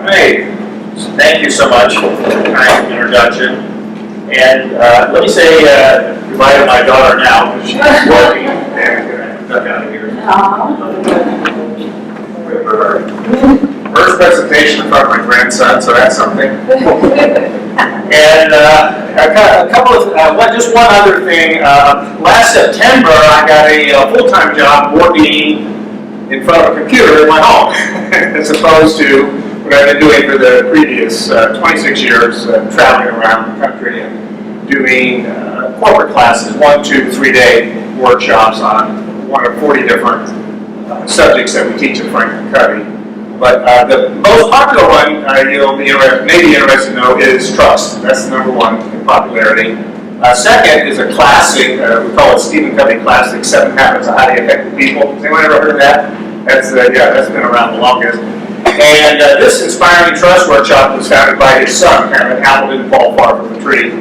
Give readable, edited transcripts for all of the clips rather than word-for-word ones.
Hey, thank you so much for the kind introduction. And let me say goodbye to my daughter now, because she's working. And duck out of here. First presentation in front of my grandson, so that's something. And a couple of, just one other thing. Last September, I got a full-time job working in front of a computer in my home, as opposed to what I've been doing for the previous 26 years, traveling around the country and doing corporate classes, 1, 2, 3 day workshops on one of 40 different subjects that we teach at Franklin Covey. But the most popular one you'll be maybe interested to know is trust. That's the number one in popularity. Second is a classic, we call it Stephen Covey Classic, 7 Habits of Highly Effective People. Has anyone ever heard of that? That's that's been around the longest. And this Inspiring Trust workshop was founded by his son, kind of an apple didn't fall far from the tree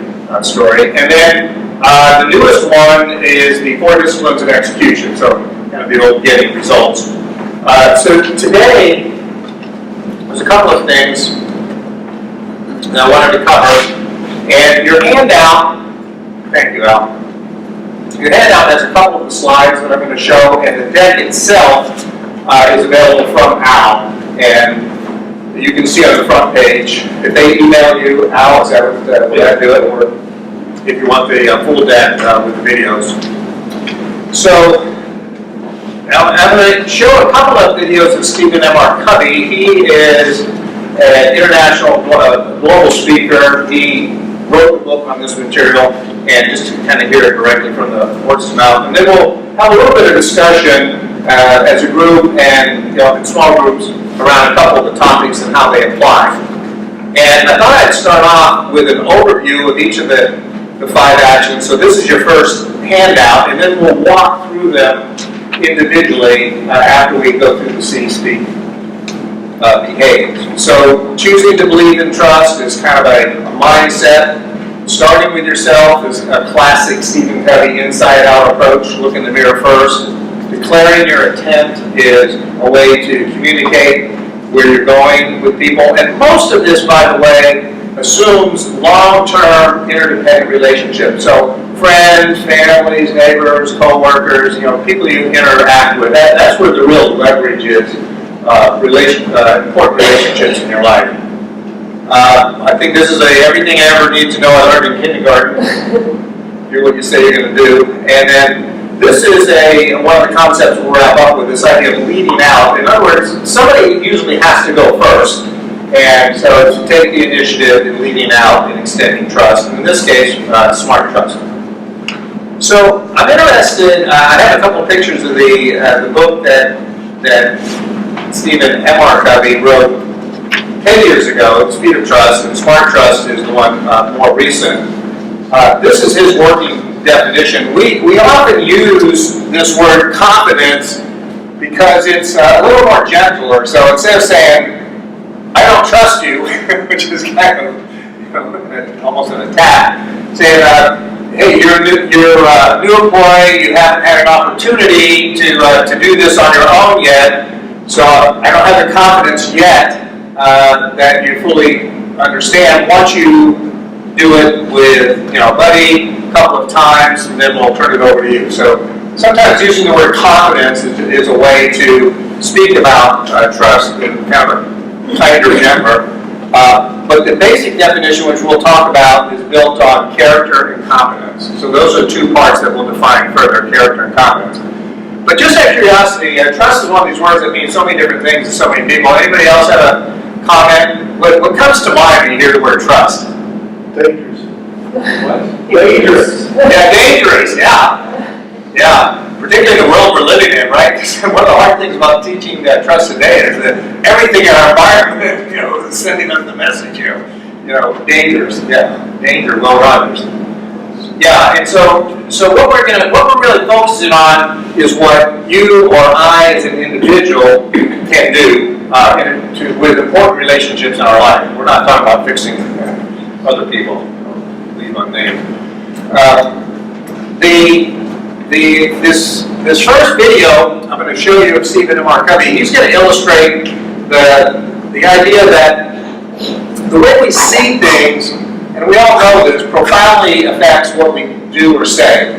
story. And then the newest one is the 4 Disciplines of Execution, so kind of the old getting results. So today, there's a couple of things that I wanted to cover. And your handout, thank you, Al. Your handout has a couple of the slides that I'm going to show, and the deck itself is available from Al. And you can see on the front page, if they email you, Al, is that what I do it? Or if you want the full deck with the videos. So, I'm going to show a couple of videos of Stephen M.R. Covey. He is an international global speaker. He wrote a book on this material, and just to kind of hear it directly from the horse's mouth. And then we'll have a little bit of discussion as a group and in small groups around a couple of the topics and how they apply. And I thought I'd start off with an overview of each of the 5 actions. So this is your first handout, and then we'll walk through them individually after we go through the C-Speak behaviors. So choosing to believe in trust is kind of a mindset. Starting with yourself is a classic Stephen Covey inside-out approach. Look in the mirror first. Declaring your intent is a way to communicate where you're going with people. And most of this, by the way, assumes long-term interdependent relationships. So friends, families, neighbors, co-workers, people you interact with. That's where the real leverage is, important relationships in your life. I think this is everything I ever need to know I learned in kindergarten. Do what you say you're going to do. And then this is one of the concepts we'll wrap up with, this idea of leading out. In other words, somebody usually has to go first. And so to take the initiative in leading out and extending trust, and in this case, smart trust. So I'm interested, I have a couple of pictures of the book that Stephen M.R. Covey wrote 10 years ago, Speed of Trust, and Smart Trust is the one more recent. This is his working definition. We often use this word confidence because it's a little more gentler. So instead of saying, I don't trust you, which is kind of almost an attack, saying, hey, you're a new employee, you haven't had an opportunity to do this on your own yet, so I don't have the confidence yet that you fully understand. Once you do it with a buddy a couple of times, and then we'll turn it over to you. So sometimes using the word confidence is a way to speak about trust in kind of a kinder, gentler. But the basic definition, which we'll talk about, is built on character and competence. So those are 2 parts that we'll define further, character and competence. But just out of curiosity, trust is one of these words that means so many different things to so many people. Anybody else have a comment? What comes to mind when you hear the word trust? Dangerous. What? Dangerous. Yeah, dangerous, yeah. Particularly in the world we're living in, right? One of the hard things about teaching trust today is that everything in our environment, is sending us the message, dangerous, danger, low runners. Yeah, and so what we're really focusing on is what you or I as an individual can do with important relationships in our life. We're not talking about fixing other people. I'll leave unnamed. This first video I'm going to show you of Stephen M.R. Covey. He's going to illustrate The idea that the way we see things, and we all know this, profoundly affects what we do or say.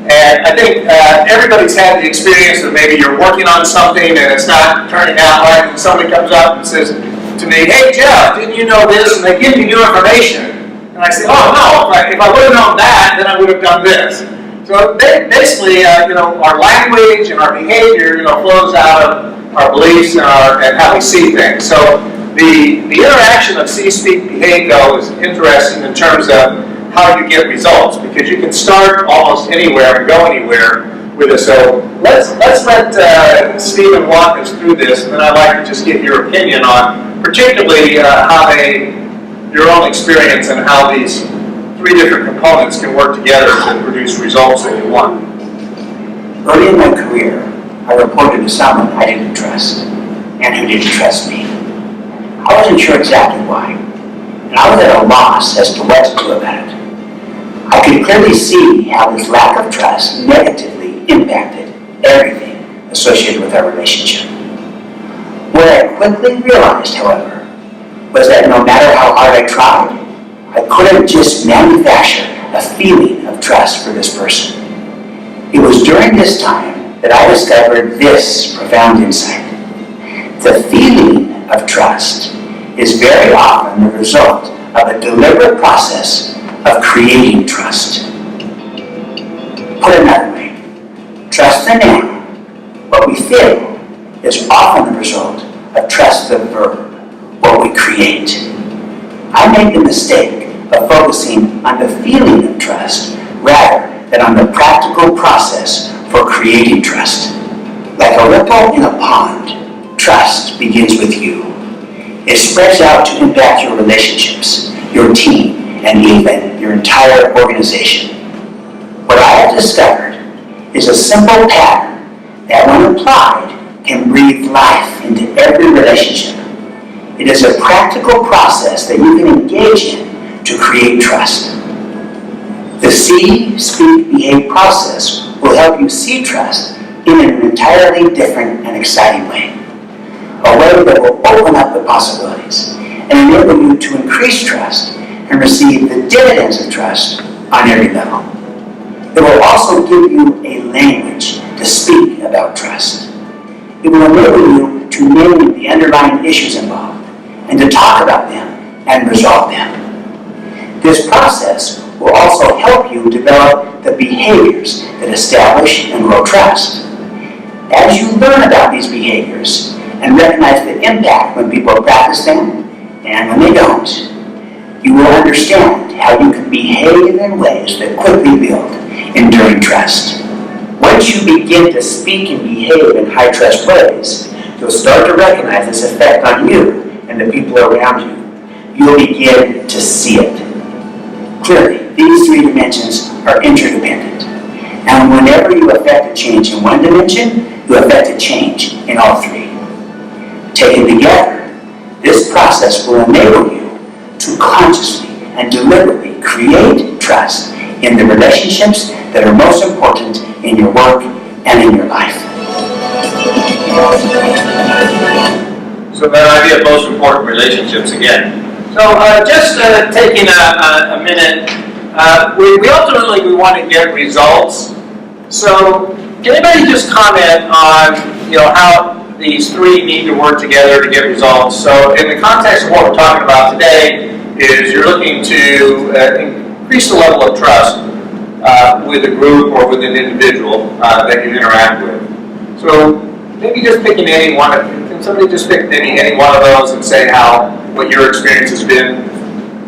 And I think everybody's had the experience that maybe you're working on something and it's not turning out right, and somebody comes up and says to me, "Hey Jeff, didn't you know this?" And they give me new information. And I say, "Oh no, if I would have known that, then I would have done this." So basically, our language and our behavior, flows out of our beliefs and how we see things. So the interaction of see, speak, behave, though, is interesting in terms of how you get results, because you can start almost anywhere and go anywhere with it. So let's let Stephen walk us through this, and then I'd like to just get your opinion on particularly your own experience and how these three different components can work together to produce results that you want. Early in my career, I reported to someone I didn't trust, and who didn't trust me. I wasn't sure exactly why, and I was at a loss as to what to do about it. I could clearly see how this lack of trust negatively impacted everything associated with our relationship. What I quickly realized, however, was that no matter how hard I tried, I couldn't just manufacture a feeling of trust for this person. It was during this time that I discovered this profound insight. The feeling of trust is very often the result of a deliberate process of creating trust. Put another way, trust the noun, what we feel, is often the result of trust the verb, what we create. I make the mistake of focusing on the feeling of trust rather than on the practical process for creating trust. Like a ripple in a pond, trust begins with you. It spreads out to impact your relationships, your team, and even your entire organization. What I have discovered is a simple pattern that, when applied, can breathe life into every relationship. It is a practical process that you can engage in to create trust. The see, speak, behave process will help you see trust in an entirely different and exciting way. A way that will open up the possibilities and enable you to increase trust and receive the dividends of trust on every level. It will also give you a language to speak about trust. It will enable you to name the underlying issues involved and to talk about them and resolve them. This process will also help you develop the behaviors that establish and grow trust. As you learn about these behaviors and recognize the impact when people practice them and when they don't, you will understand how you can behave in ways that quickly build enduring trust. Once you begin to speak and behave in high trust ways, you'll start to recognize this effect on you and the people around you. You'll begin to see it. Clearly, these three dimensions are interdependent. And whenever you affect a change in one dimension, you affect a change in all three. Taken together, this process will enable you to consciously and deliberately create trust in the relationships that are most important in your work and in your life. So that idea of most important relationships again. So just taking a minute, we ultimately want to get results. So can anybody just comment on how these three need to work together to get results? So in the context of what we're talking about today, is you're looking to increase the level of trust with a group or with an individual that you interact with. So maybe just picking any one of them. Can somebody just pick any one of those and say what your experience has been?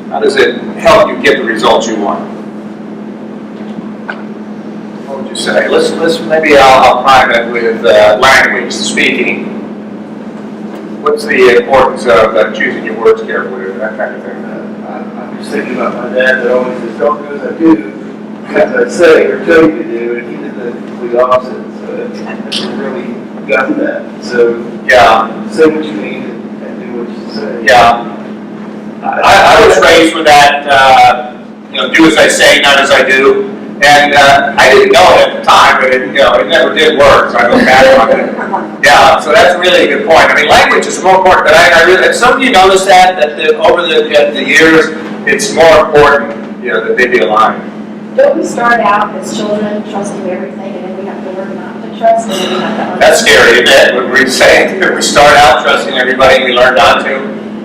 How does it help you get the results you want? What would you say? Maybe I'll prime it with language, speaking. What's the importance of choosing your words carefully, or that kind of thing? I'm just thinking about my dad that always says, "Don't do as I do, as I say or tell you to do," and he did the complete opposite. So I never really got that. So yeah, say what you mean and do what you say. Yeah, I was raised with that. Do as I say, not as I do. And I didn't know it at the time, but it never did work, so I look back on it. Yeah, so that's really a good point. I mean, language is more important, but I really, some of you notice that over the years, it's more important, that they be aligned. Don't we start out as children trusting everything, and then we have to learn not to trust, and then we have to That's scary, isn't it? When we say we start out trusting everybody and we learn not to.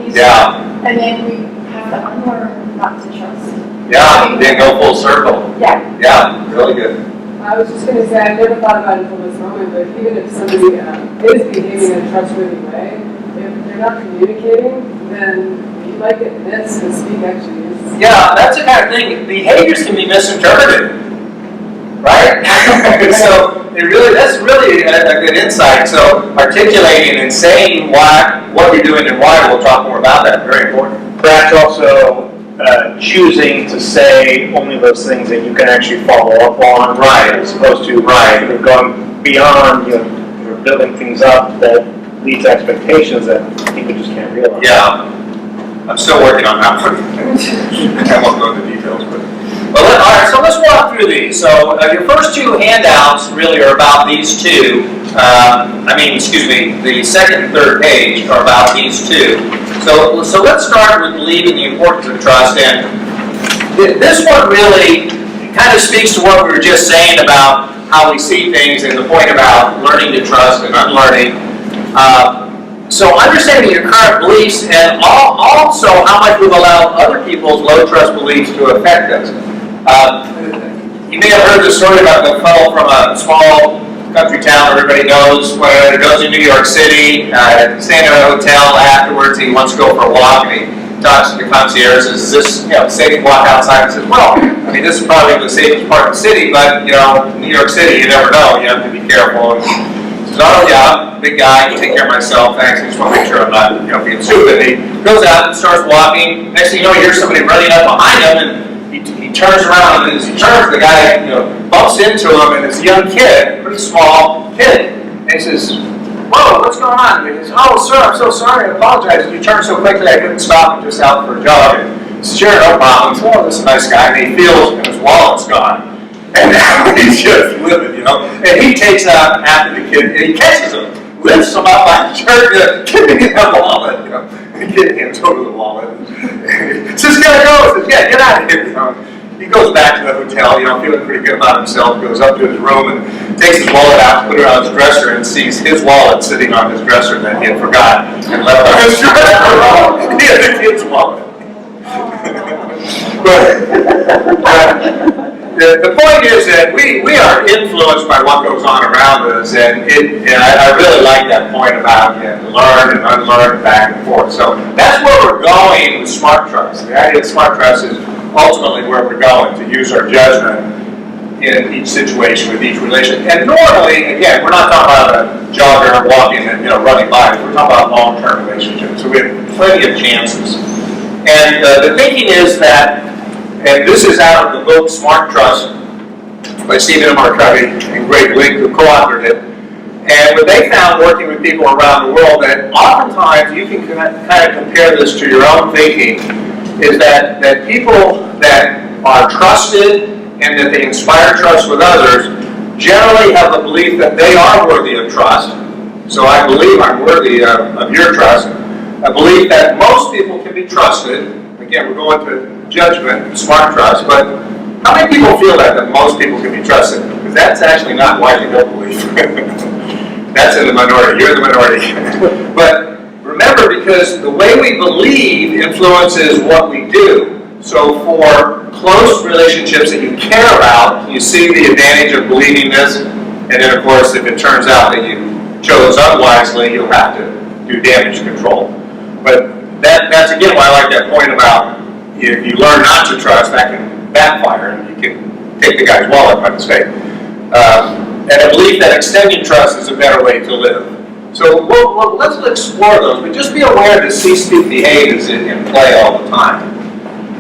Yeah. And then we have to unlearn not to trust. Yeah, then go full circle. Yeah. Yeah, really good. I was just going to say, I never thought about it until this moment, but even if somebody is behaving in a trustworthy way, if they're not communicating, then you might get missed and speak actually is. Yeah, that's the kind of thing. Behaviors can be misinterpreted, right? So that's really a good insight. So articulating and saying what you're doing and why, we'll talk more about that. Very important. Perhaps also choosing to say only those things that you can actually follow up on, Right. as opposed to sort of going beyond, you're building things up that lead to expectations that people just can't realize. Yeah. I'm still working on that one. I won't go into details, but all right. So let's walk through these. So your first two handouts really are about these two. The second and third page are about these two. So let's start with believing the importance of trust. And this one really kind of speaks to what we were just saying about how we see things and the point about learning to trust and unlearning. So understanding your current beliefs and also how much we've allowed other people's low trust beliefs to affect us. You may have heard the story about the fellow from a small country town everybody knows, where he goes to New York City, staying at a hotel afterwards, he wants to go for a walk, and he talks to the concierge, says, is this, safe to walk outside? And says, well, this is probably the safest part of the city, but, New York City, you never know, you have to be careful. And he says, oh yeah, big guy, I can take care of myself, thanks, I just want to make sure I'm not, being stupid. And he goes out and starts walking, next thing you know, he hears somebody running up behind him, and he turns around, and as he turns, the guy, bumps into him, and it's a young kid, pretty small kid, and he says, whoa, what's going on? And he says, oh, sir, I'm so sorry, I apologize. You turned so quickly, I couldn't stop. I'm just out for a jog. And he says, sure, no problem. He says, oh, this is a nice guy. And he feels, and his wallet's gone. And now he's just livid, And he takes out after the kid, and he catches him, lifts him up by the shirt, giving him the wallet, and getting him over the wallet. He says, gotta go. He says, yeah, get out of here, He goes back to the hotel, feeling pretty good about himself, goes up to his room and takes his wallet out, put it on his dresser, and sees his wallet sitting on his dresser that he had forgot and left on his dresser. He had the kid's wallet. But the point is that we are influenced by what goes on around us, and I really like that point about learn and unlearn back and forth. So that's where we're going with smart trust. The idea of smart trust is ultimately where we're going, to use our judgment in each situation with each relationship. And normally, again, we're not talking about a jogger walking and running by. We're talking about long-term relationships. So we have plenty of chances. And the thinking is that, and this is out of the book Smart Trust by Stephen M. Marcotti and Greg Link, who co-authored it. And what they found working with people around the world, that oftentimes you can kind of compare this to your own thinking, is that people that are trusted and that they inspire trust with others generally have the belief that they are worthy of trust. So I believe I'm worthy of your trust. I believe that most people can be trusted. Again, we're going to judgment, smart trust, but how many people feel that most people can be trusted? Because that's actually not why you don't believe. That's in the minority. You're in the minority. But remember, because the way we believe influences what we do. So for close relationships that you care about, you see the advantage of believing this, and then of course if it turns out that you chose unwisely, you'll have to do damage control. But that's again why I like that point about if you learn not to trust, that can backfire and you can take the guy's wallet by mistake. And a belief that extending trust is a better way to live. So let's explore those, but just be aware that C-speak behave is in play all the time.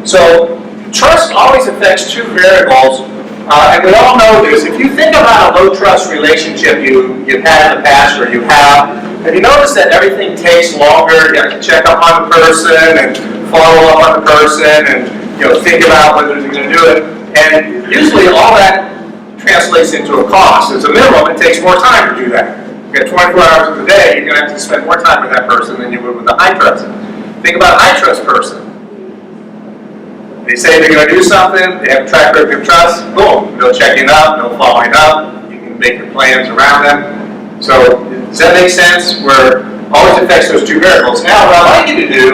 So trust always affects two variables, and we all know this. If you think about a low-trust relationship you've had in the past or you have you noticed that everything takes longer? You have to check up on the person and follow up on the person and think about whether they're going to do it. And usually all that translates into a cost. As a minimum, it takes more time to do that. You got 24 hours of the day, you're going to have to spend more time with that person than you would with a high trust. Think about a high trust person. They say they're going to do something, they have a track record of trust, boom, no checking up, no following up, you can make your plans around them. So, does that make sense? Where always affects those two variables. Now, what I'd like you to do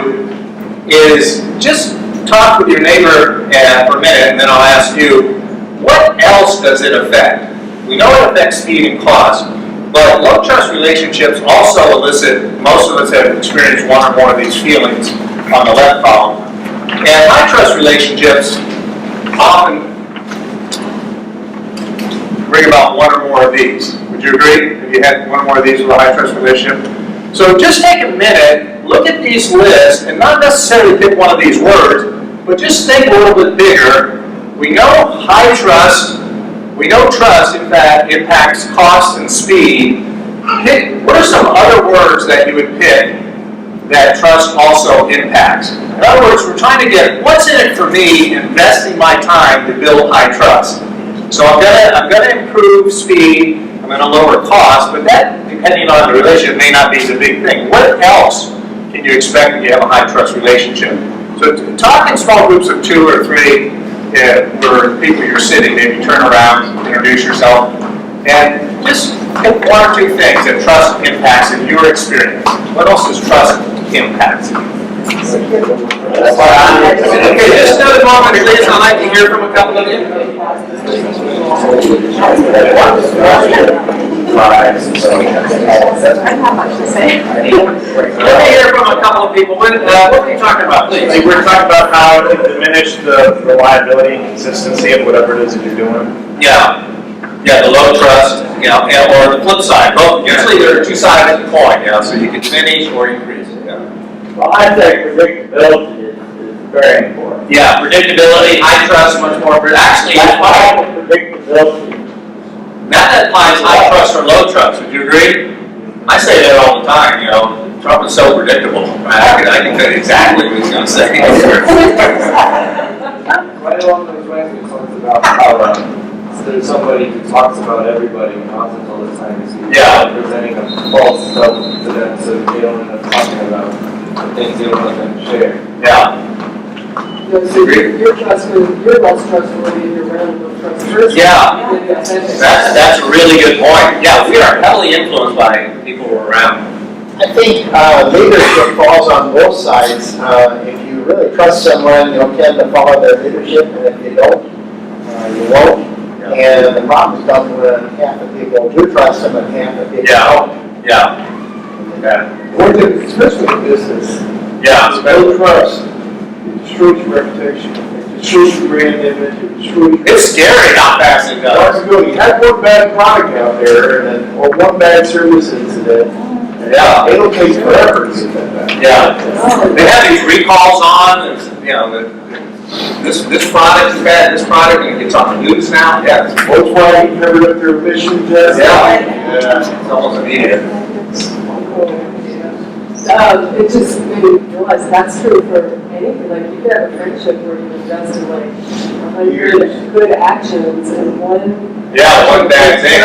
is just talk with your neighbor for a minute, and then I'll ask you, what else does it affect? We know it affects speed and cost, but low trust relationships also elicit, most of us have experienced one or more of these feelings on the left column. And high trust relationships often bring about one or more of these. Would you agree? Have you had one or more of these with a high trust relationship? So just take a minute, look at these lists, and not necessarily pick one of these words, but just think a little bit bigger. We know high trust, we know trust, in fact, impacts cost and speed. What are some other words that you would pick that trust also impacts? In other words, we're trying to get, what's in it for me investing my time to build high trust? So I'm gonna improve speed, I'm gonna lower cost, but that, depending on the relationship, may not be the big thing. What else can you expect when you have a high trust relationship? So talk in small groups of 2 or 3 where people you're sitting, maybe turn around, introduce yourself, and just pick 1 or 2 things that trust impacts in your experience. What else does trust impact? Okay, just another moment, please. I'd like to hear from a couple of you. I have much to say. Let me hear from a couple of people. What are you talking about, please? Like we're talking about how to diminish the reliability and consistency of whatever it is that you're doing. Yeah. Yeah, the low trust, or the flip side. Both, usually there are 2 sides of the coin, so you can diminish or increase. Well, I think predictability is very important. Yeah, predictability, high trust, much more. Actually, Predictability. that applies high trust or low trust. Would you agree? I say that all the time. Trump is so predictable. I can tell you exactly what he's going to say. Right along those lines, we talked about how there's somebody who talks about everybody in concerts all the time. Yeah. Presenting a false stuff to them so they don't end up talking about the things they don't want them to share. Yeah. So you're less trustworthy if you're around a trust person. Yeah. That's a really good point. Yeah, we are heavily influenced by people we're around. I think leadership falls on both sides. If you really trust someone, you'll tend to follow their leadership, and if you don't, you won't. And the problems come when half the people do trust them and half the people don't. Yeah. Especially in business. Yeah. No trust. It destroys your reputation. It destroys your brand image. It destroys your... It's scary how fast it does. You have one bad product out there, or one bad service incident, Yeah. it'll take forever to get that back. Yeah. They have these recalls on, and, this product is bad, this product, and it gets on the news now. Yeah. Volkswagen covered up their emission test. Yeah. It's almost immediate. It just made me realize that's true for anything. Like you could have a friendship where you invest in like 100 good actions and one. Yeah, one bad thing.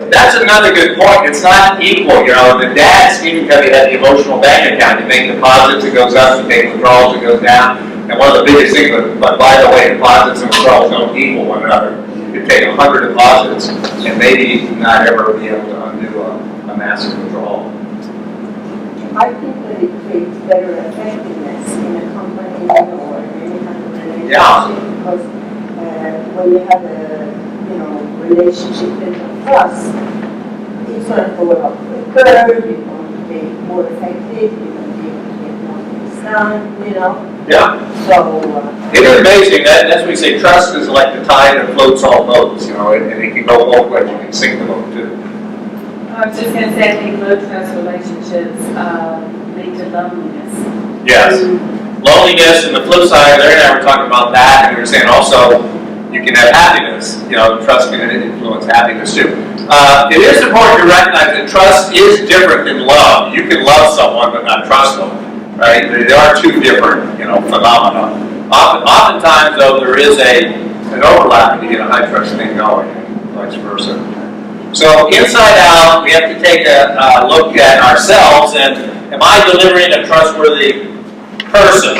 That's another good point. It's not equal. The dads, even because you have the emotional bank account, you make deposits, it goes up, you make withdrawals, it goes down. And one of the biggest things, but by the way, deposits and withdrawals don't equal one another. You could take 100 deposits and maybe not ever be able to undo a massive withdrawal. I think that it creates better effectiveness in a company or any kind of relationship. Yeah. Because when you have a relationship built on trust, it's going to go up quicker, you're going to be more effective, you're going to be able to get more things done, Yeah. So It is amazing. That's what we say. Trust is like the tide that floats all boats, and it can go both ways. You can sink the boat too. I was just going to say, I think low trust relationships lead to loneliness. Yes. Loneliness, and the flip side, Larry and I were talking about that, and we were saying also you can have happiness. Trust can influence happiness too. It is important to recognize that trust is different than love. You can love someone but not trust them, right? There are 2 different, phenomena. Oftentimes, though, there is a an overlap to get a high trust thing going, and vice versa. So inside out, we have to take a look at ourselves, and am I delivering a trustworthy person?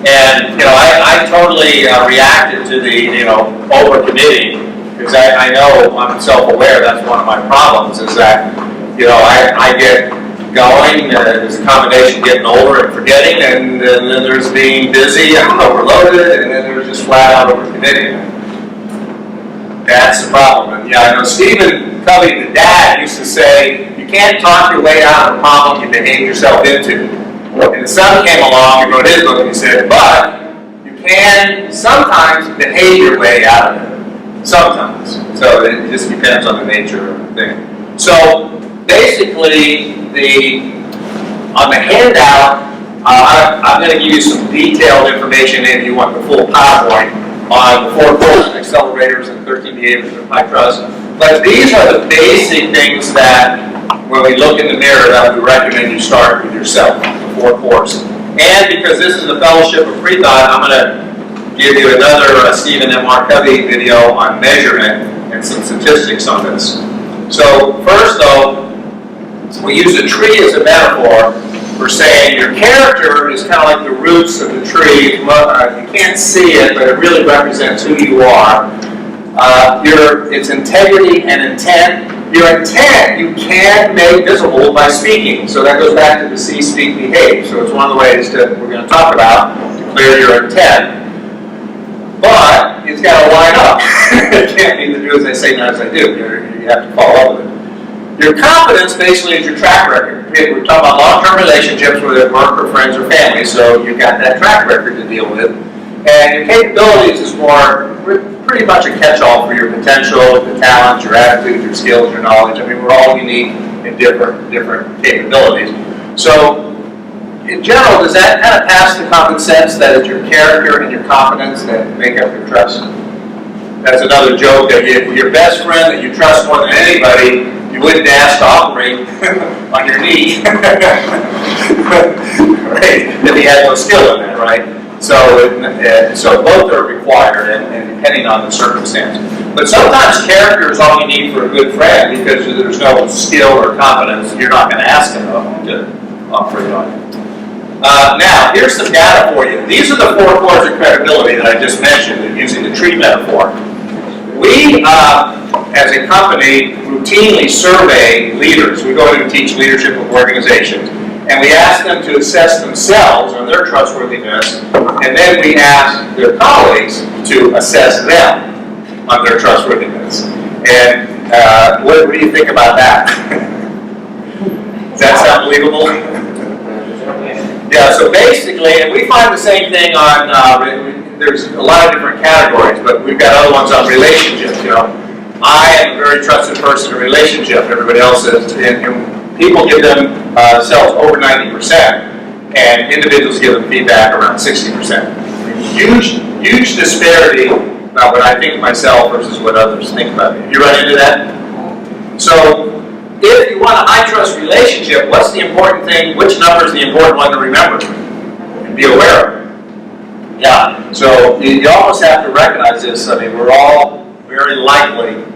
And, I totally reacted to the, over-committing, because I know I'm self-aware that's one of my problems, is that, I get going, there's a combination getting older and forgetting, and then there's being busy and overloaded, and then there's just flat out over-committing. That's the problem. And I know Stephen Covey, the dad, used to say, you can't talk your way out of a problem you behave yourself into. And the son came along and wrote his book and he said, but you can sometimes behave your way out of it. Sometimes. So it just depends on the nature of the thing. So basically, on the handout, I'm going to give you some detailed information if you want the full PowerPoint on the 4 core accelerators and 13 behaviors of high trust. But these are the basic things that, when we look in the mirror, that we recommend you start with yourself, the 4 cores. And because this is the Fellowship of Free Thought, I'm going to give you another Stephen M. R. Covey video on measurement and some statistics on this. So first, though, we use a tree as a metaphor for saying your character is kind of like the roots of the tree. You can't see it, but it really represents who you are. It's integrity and intent. Your intent you can make visible by speaking. So that goes back to the see, speak, behave. So it's one of the ways that we're going to talk about to clear your intent. But it's got to line up. It can't be to do as I say, not as I do. You have to follow up with it. Your competence basically is your track record. We're talking about long-term relationships, whether it's work or friends or family, so you've got that track record to deal with. And your capabilities is pretty much a catch-all for your potential, the talents, your attitude, your skills, your knowledge. I mean, we're all unique in different capabilities. So, in general, does that kind of pass the common sense that it's your character and your competence that make up your trust? That's another joke, that your best friend that you trust more than anybody, you wouldn't ask to operate on your knee, right? If he had no skill in that, right? So both are required, and depending on the circumstance. But sometimes character is all you need for a good friend, because if there's no skill or competence, you're not going to ask him to operate on you. Now, here's some data for you. These are the 4 cores of credibility that I just mentioned, using the tree metaphor. We, as a company, routinely survey leaders. We go in and teach leadership of organizations, and we ask them to assess themselves on their trustworthiness, and then we ask their colleagues to assess them on their trustworthiness. And what do you think about that? Does that sound believable? Yeah, so basically, and we find the same thing on, there's a lot of different categories, but we've got other ones on relationships, I am a very trusted person in a relationship, everybody else is, and people give themselves over 90%, and individuals give them feedback around 60%. Huge disparity about what I think of myself versus what others think about me. You run into that? So, if you want a high-trust relationship, what's the important thing? Which number is the important one to remember and be aware of? Yeah, so you almost have to recognize this. I mean, we're all very likely,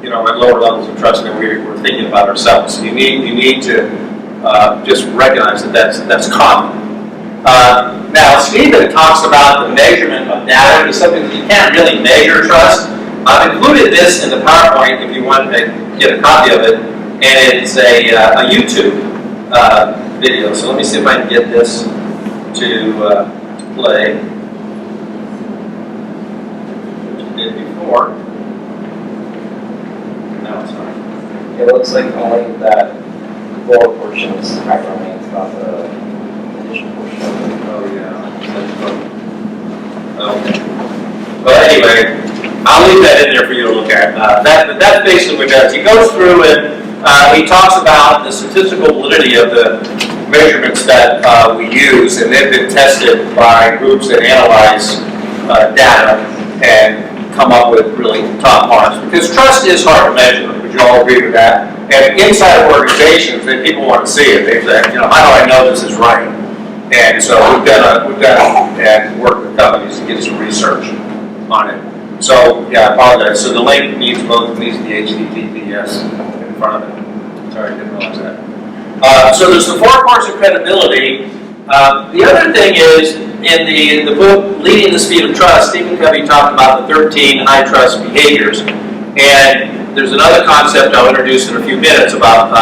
at lower levels of trust than we're thinking about ourselves. So you need to just recognize that that's common. Now, Stephen talks about the measurement of data. It's something that you can't really measure trust. I've included this in the PowerPoint if you want to get a copy of it. And it's a YouTube video. So let me see if I can get this to play. Which I did before. No, it's not. It looks like only that lower portion is hyperlinked, not the initial portion. Oh, yeah. Okay. Well, anyway, I'll leave that in there for you to look at. That's basically what it does. He goes through and he talks about the statistical validity of the measurements that we use, and they've been tested by groups that analyze data and come up with really top marks. Because trust is hard to measure. Would you all agree with that? And inside of organizations, people want to see it. They say, how do I know this is right? And so we've done and worked with companies to get some research on it. So, yeah, I apologize. So the link needs the HTTPS in front of it. Sorry, I didn't realize that. So there's the 4 parts of credibility. The other thing is, in the book, Leading the Speed of Trust, Stephen Covey talked about the 13 high trust behaviors. And there's another concept I'll introduce in a few minutes about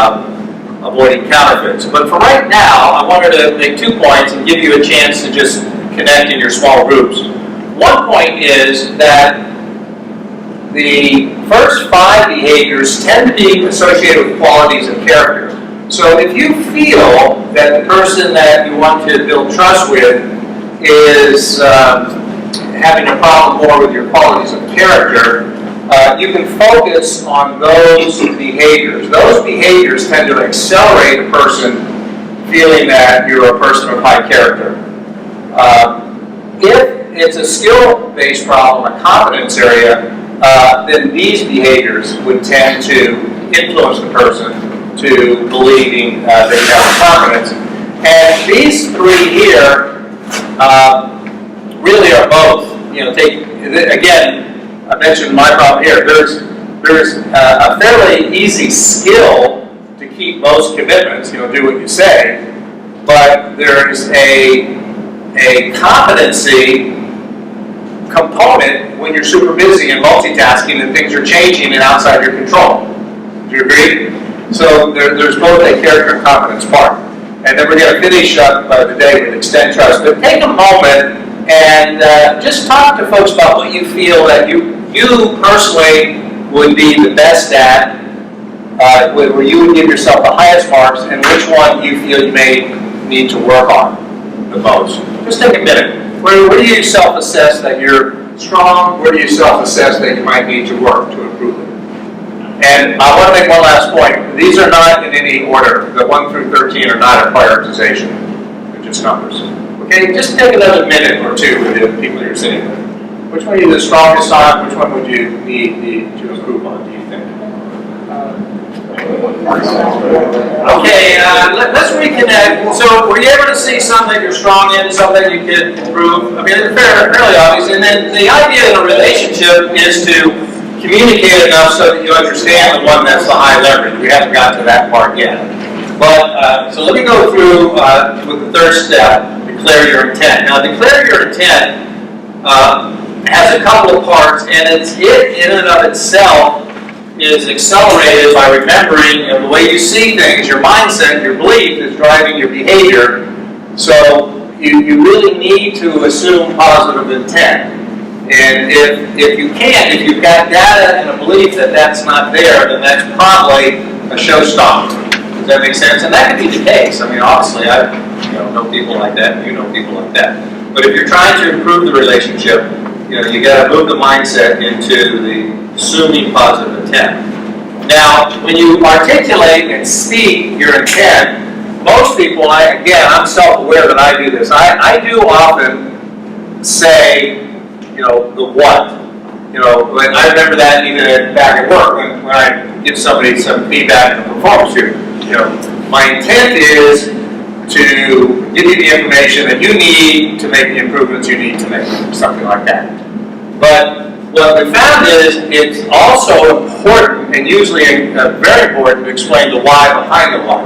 avoiding counterfeits. But for right now, I wanted to make 2 points and give you a chance to just connect in your small groups. One point is that the first 5 behaviors tend to be associated with qualities of character. So if you feel that the person that you want to build trust with is having a problem more with your qualities of character, you can focus on those behaviors. Those behaviors tend to accelerate a person feeling that you're a person of high character. If it's a skill-based problem, a competence area, then these behaviors would tend to influence the person to believing that you have confidence. And these 3 here really are both. Again, I mentioned my problem here. There's a fairly easy skill to keep most commitments, do what you say, but there's a competency component when you're super busy and multitasking and things are changing and outside your control. Do you agree? So there's both a character and competence part. And then we're going to finish up today with extend trust. But take a moment and just talk to folks about what you feel that you personally would be the best at, where you would give yourself the highest marks, and which one you feel you may need to work on the most. Just take a minute. Where do you self-assess that you're strong? Where do you self-assess that you might need to work to improve it? And I want to make one last point. These are not in any order. The 1 through 13 are not a prioritization. They're just numbers. Okay, just take another minute or 2 with the people you're sitting with. Which one are you the strongest on? Which one would you need to improve on, do you think? Okay, let's reconnect. So, were you able to see something that you're strong in, something you could improve? I mean, it's fairly obvious. And then the idea in a relationship is to communicate enough so that you understand the one that's the high leverage. We haven't got to that part yet. But, so let me go through with the 3rd step, declare your intent. Now, declare your intent has a couple of parts, and it in and of itself is accelerated by remembering the way you see things. Your mindset, your belief is driving your behavior. So you really need to assume positive intent. And if you can't, if you've got data and a belief that that's not there, then that's probably a showstopper. Does that make sense? And that could be the case. I mean, obviously, I know people like that, and you know people like that. But if you're trying to improve the relationship, you got to move the mindset into the assuming positive intent. Now, when you articulate and speak your intent, most people, I'm self-aware that I do this. I do often say, the what. When I remember that even back at work when I give somebody some feedback in a performance review. My intent is to give you the information that you need to make the improvements you need to make, something like that. But what we found is it's also important, and usually very important, to explain the why behind the why.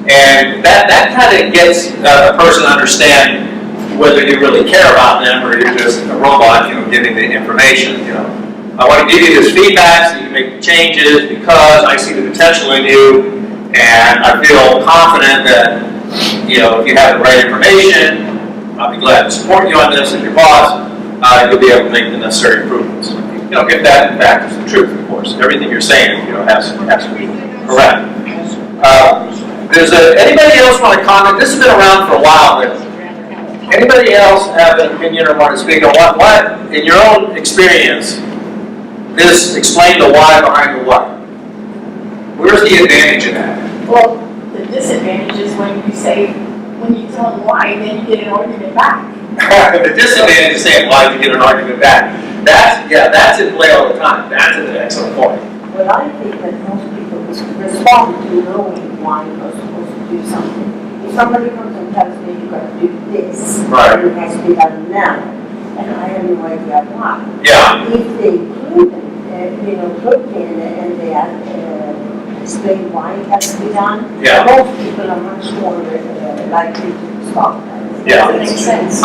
And that kind of gets a person to understand whether you really care about them or you're just a robot, giving the information. I want to give you this feedback so you can make changes because I see the potential in you, and I feel confident that if you have the right information, I'll be glad to support you on this as your boss. You'll be able to make the necessary improvements. If that in fact is the truth, of course. Everything you're saying, has to be correct. Anybody else want to comment? This has been around for a while, but anybody else have an opinion or want to speak on what in your own experience, explain the why behind the what? Where's the advantage in that? Well, the disadvantage is when you tell them why, then you get an argument back. The disadvantage is saying why you get an argument back. That's in play all the time. That's an excellent point. Well, I think that most people respond to knowing why you're supposed to do something. If somebody comes and tells me you've got to do this, right, and it has to be done now, and I have no idea why. Yeah. If they include them, put in and they explain why it has to be done, Yeah. most people are much more likely to stop that. Yeah. That makes sense.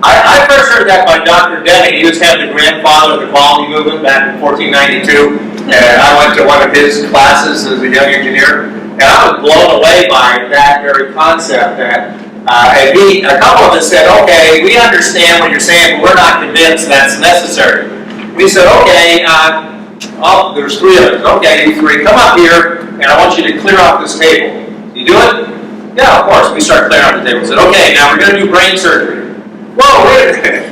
I first heard that by Dr. Denny. He was kind of the grandfather of the quality movement back in 1492. And I went to one of his classes as a young engineer. And I was blown away by that very concept that a couple of us said, okay, we understand what you're saying, but we're not convinced that's necessary. We said, okay, there's three of us. Okay, you three, come up here, and I want you to clear off this table. You do it? Yeah, of course. We start clearing off the table. We said, okay, now we're going to do brain surgery. Whoa, wait a minute.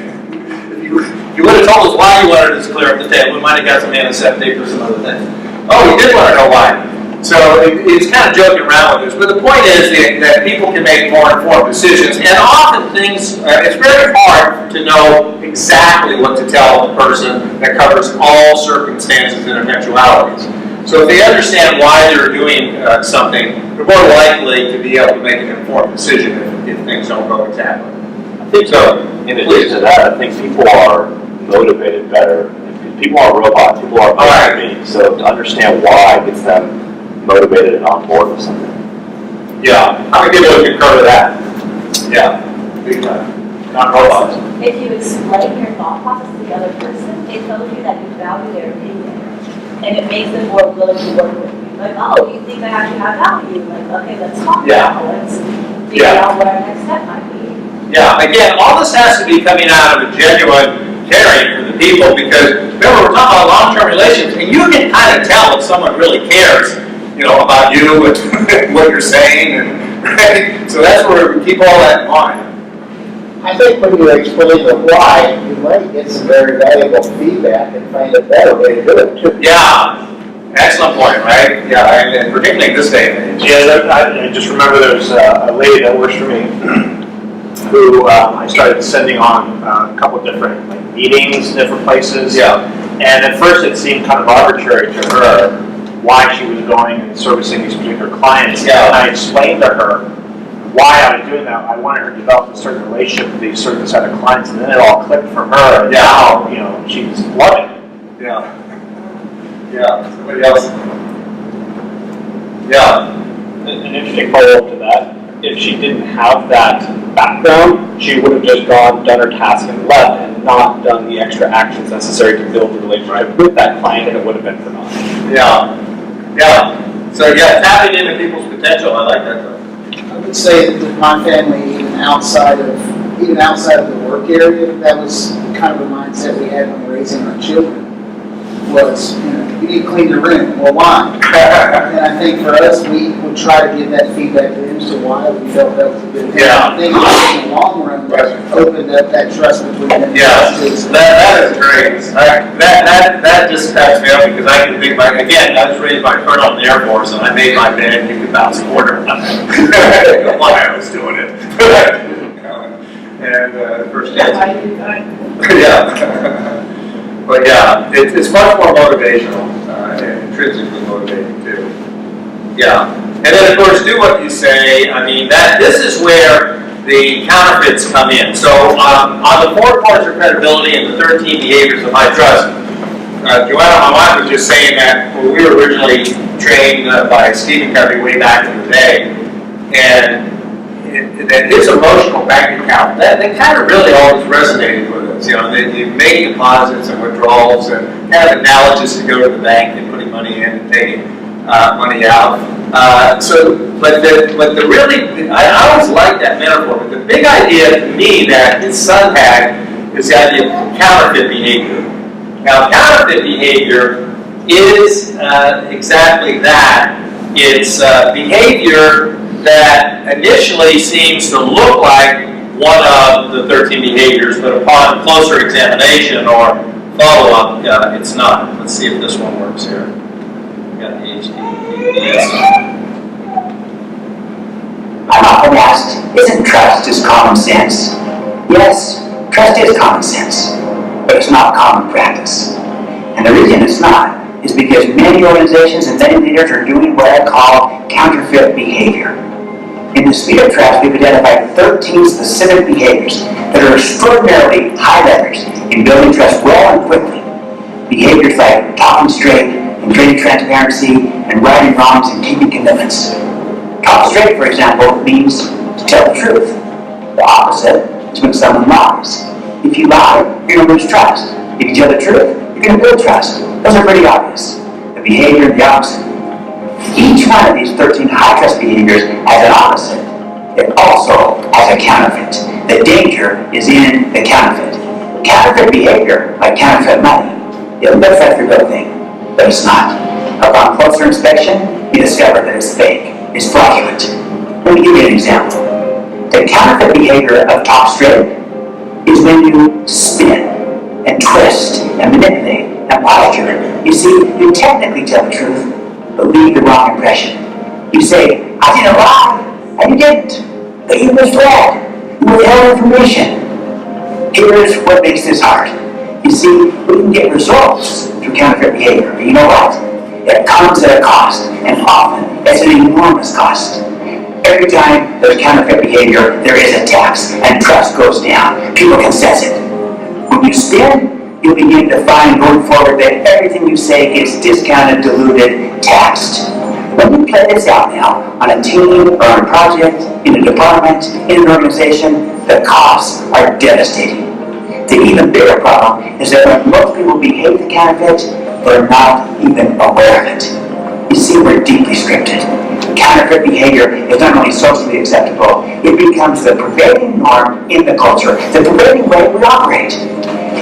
If you would have told us why you wanted us to clear up the table, we might have got some antiseptic or some other thing. Oh, you did want to know why. So he's kind of joking around with this, but the point is that people can make more informed decisions, and often things, it's very hard to know exactly what to tell a person that covers all circumstances and eventualities. So if they understand why they're doing something, they're more likely to be able to make an informed decision if things don't go exactly. I think so. In addition to that, I think people are motivated better. People are robots. People are beings. So to understand why gets them motivated and on board with something. Yeah, I think people would concur with that. Yeah, big time. Not robots. If you explain your thought process to the other person, it tells you that you value their opinion. And it makes them more willing to work with you. Like, oh, you think I actually have value? Like, okay, let's talk about it. Let's figure out what our next step might be. Yeah, again, all this has to be coming out of a genuine caring for the people, because remember, we're talking about long-term relations, and you can kind of tell if someone really cares, about you and what you're saying, and right? So that's where we keep all that in mind. I think when you explain the why, you might get some very valuable feedback and find a better way to do it too. Yeah, excellent point, right? Yeah, and particularly this day and age. Yeah, I just remember there's a lady that works for me who I started sending on a couple of different meetings, different places. Yeah. And at first it seemed kind of arbitrary to her why she was going and servicing these particular clients. Yeah. And I explained to her why I was doing that. I wanted her to develop a certain relationship with these certain set of clients, and then it all clicked for her. And now, she's loving it. Yeah. Yeah. Somebody else? Yeah. An interesting follow-up to that, if she didn't have that background, she would have just done her task and left and not done the extra actions necessary to build a relationship with that client, and it would have been for naught. Yeah. Yeah. So tapping into people's potential, I like that though. I would say that with my family, even outside of the work area, that was kind of a mindset we had when raising our children. Was, you need to clean your room. Well, why? And I think for us, we would try to give that feedback to them, so why we felt that was a good thing. Yeah. I think in the long run, that opened up that trust between them. Yeah, that is great. That just cracks me up, because I can think back, again, I was raised by a colonel in the Air Force, and I made my bed, you could bounce a quarter. Why I was doing it. And first chance. Yeah. But yeah, it's much more motivational, and intrinsically motivating too. Yeah, and then of course, do what you say. I mean, this is where the counterfeits come in. So on the 4 points of credibility and the 13 behaviors of high trust, Joanna, my wife, was just saying that we were originally trained by Stephen Covey way back in the day, and that his emotional bank account, that kind of really always resonated with us. They made deposits and withdrawals and kind of analogous to go to the bank and putting money in and taking money out. But the really, I always like that metaphor, but the big idea to me that his son had is the idea of counterfeit behavior. Now, counterfeit behavior is exactly that. It's behavior that initially seems to look like one of the 13 behaviors, but upon closer examination or follow-up, it's not. Let's see if this one works here. Got the HTTPS. I'm often asked, isn't trust just common sense? Yes, trust is common sense, but it's not common practice. And the reason it's not is because many organizations and many leaders are doing what I call counterfeit behavior. In the Speed of Trust, we've identified 13 specific behaviors that are extraordinarily high leverage in building trust well and quickly. Behaviors like talking straight, encouraging transparency, and righting wrongs and keeping commitments. Talk straight, for example, means to tell the truth. The opposite is when someone lies. If you lie, you're going to lose trust. If you tell the truth, you're going to build trust. Those are pretty obvious. The behavior and the opposite. Each one of these 13 high trust behaviors has an opposite. It also has a counterfeit. The danger is in the counterfeit. Counterfeit behavior, like counterfeit money, it looks like the real thing, but it's not. Upon closer inspection, you discover that it's fake. It's fraudulent. Let me give you an example. The counterfeit behavior of talk straight is when you spin and twist and manipulate and posture. You see, you technically tell the truth, but leave the wrong impression. You say, I didn't lie, and you didn't, but you misled. You withheld information. Here's what makes this hard. You see, we can get results through counterfeit behavior, but you know what? It comes at a cost, and often it's an enormous cost. Every time there's counterfeit behavior, there is a tax, and trust goes down. People can sense it. When you spin, you'll begin to find going forward that everything you say gets discounted, diluted, taxed. When you play this out now, on a team or on a project, in a department, in an organization, the costs are devastating. The even bigger problem is that when most people behave the counterfeit, they're not even aware of it. You see, we're deeply scripted. Counterfeit behavior is not only socially acceptable, it becomes the prevailing norm in the culture, the prevailing way we operate.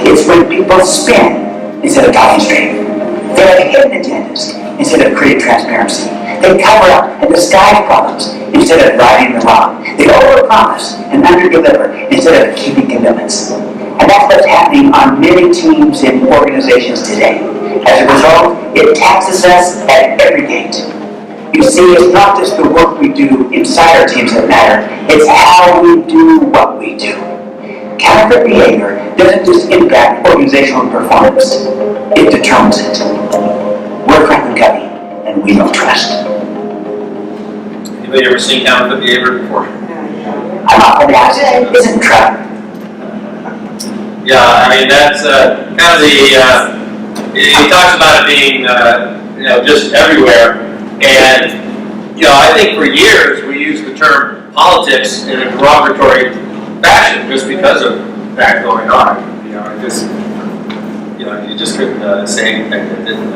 It's when people spin instead of talking straight. They're like hidden agendas instead of creating transparency. They cover up and disguise problems instead of righting the wrong. They overpromise and underdeliver instead of keeping commitments. And that's what's happening on many teams and organizations today. As a result, it taxes us at every gate. You see, it's not just the work we do inside our teams that matter, it's how we do what we do. Counterfeit behavior doesn't just impact organizational performance, it determines it. We're Franklin Covey, and we don't trust. Anybody ever seen counterfeit behavior before? I'm not going to ask, isn't Trevor? Yeah, I mean, that's kind of the, he talks about it being, just everywhere. And, I think for years we used the term politics in a derogatory fashion just because of that going on. You just couldn't say anything that didn't,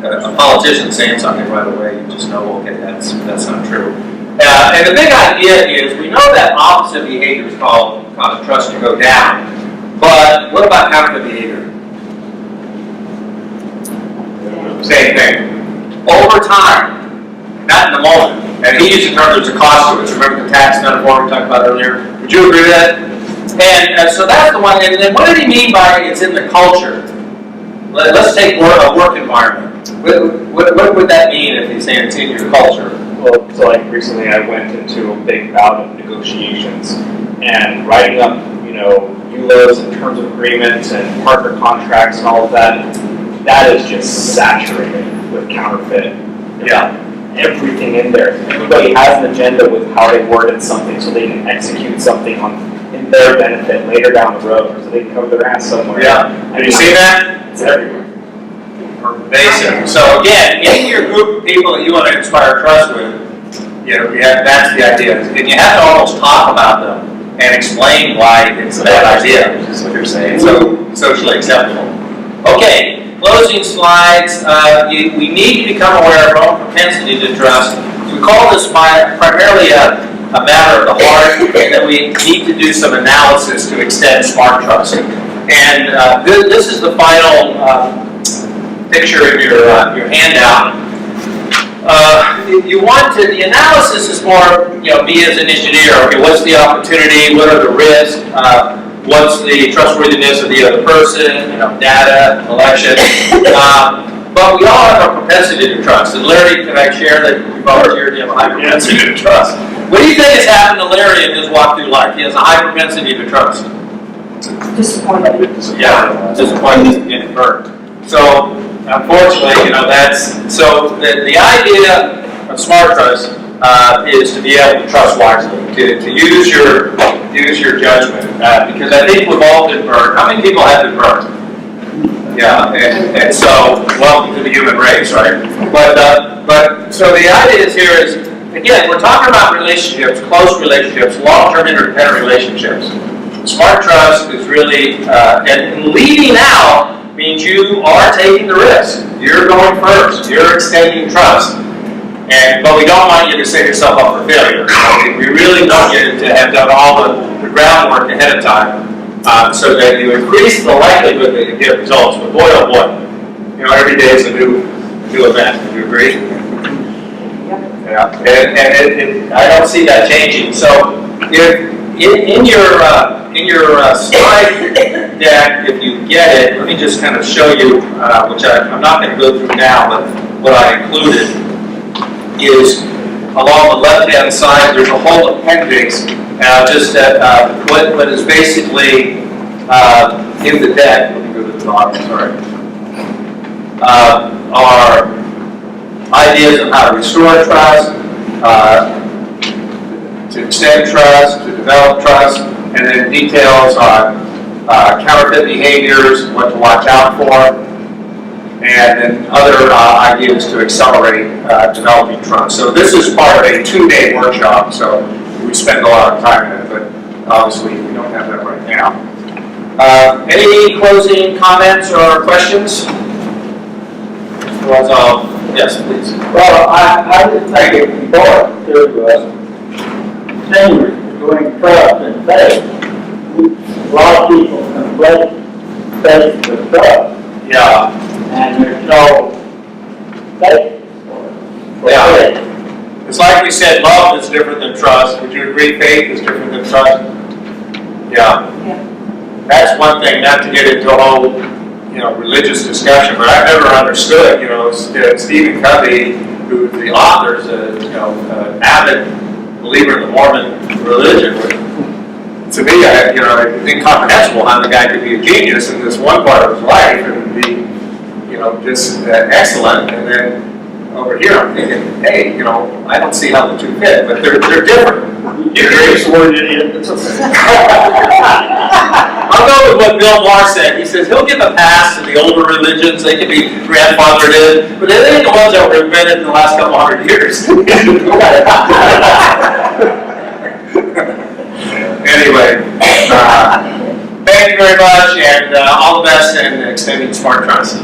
a politician saying something right away, you just know, okay, that's not true. And the big idea is we know that opposite behavior cause trust to go down. But what about counterfeit behavior? Same thing. Over time, not in the moment. And he used the term there's a cost to it. Remember the tax metaphor we talked about earlier? Would you agree with that? And so that's the one. And then what did he mean by it's in the culture? Let's take a work environment. What would that mean if he's saying it's in your culture? Well, so like recently I went into a big bout of negotiations and writing up, ULOs and terms of agreements and partner contracts and all of that. That is just saturated with counterfeit. Yeah. Everything in there. Everybody has an agenda with how they worded something so they can execute something in their benefit later down the road so they can cover their ass somewhere. Yeah. Have you seen that? It's everywhere. Basic. So again, in your group of people that you want to inspire trust with, that's the idea. And you have to almost talk about them and explain why it's a bad idea, which is what you're saying. So socially acceptable. Okay, closing slides. We need to become aware of our own propensity to trust. So we call this primarily a matter of the heart, and that we need to do some analysis to extend smart trust. And this is the final picture in your handout. The analysis is more, me as an engineer, okay, what's the opportunity, what are the risks, what's the trustworthiness of the other person, data, election. But we all have a propensity to trust. And Larry, can I share that you volunteered to have a high propensity to trust? What do you think has happened to Larry in his walk through life? He has a high propensity to trust. Disappointed. Yeah, disappointed and getting burnt. So, unfortunately, the idea of smart trust is to be able to trust wisely, to use your judgment, because I think we've all been burned. How many people have been burned? Yeah, and so welcome to the human race, right? But so the idea is here is, again, we're talking about relationships, close relationships, long-term interdependent relationships. Smart trust is really, and leading out means you are taking the risk. You're going first. You're extending trust. But we don't want you to set yourself up for failure. We really want you to have done all the groundwork ahead of time so that you increase the likelihood that you get results. But boy, oh boy, every day is a new event. Do you agree? Yeah. And I don't see that changing. So in your slide deck, if you get it, let me just kind of show you, which I'm not going to go through now, but what I included is along the left-hand side, there's a whole appendix, just what is basically in the deck. Let me go to the bottom, sorry. Are ideas of how to restore trust, to extend trust, to develop trust, and then details on counterfeit behaviors, what to watch out for, and then other ideas to accelerate developing trust. So this is part of a 2-day workshop, so we spend a lot of time in it, but obviously we don't have that right now. Any closing comments or questions? Yes, please. Well, I just think it's important to distinguish between trust and faith. A lot of people conflate faith with trust. Yeah. And there's no faith for it. It's like we said, love is different than trust. Would you agree faith is different than trust? Yeah. That's one thing, not to get into a whole religious discussion, but I've never understood, Stephen Covey, who's the author, is an avid believer in the Mormon religion. But to me, it's incomprehensible how the guy could be a genius in this one part of his life and be, just excellent, and then over here I'm thinking, hey, I don't see how the two fit, but they're different. You agree? I'll go with what Bill Maher said. He says he'll give a pass to the older religions. They can be grandfathered in, but they ain't the ones that were invented in the last couple hundred years. Anyway, thank you very much, and all the best in extending smart trust.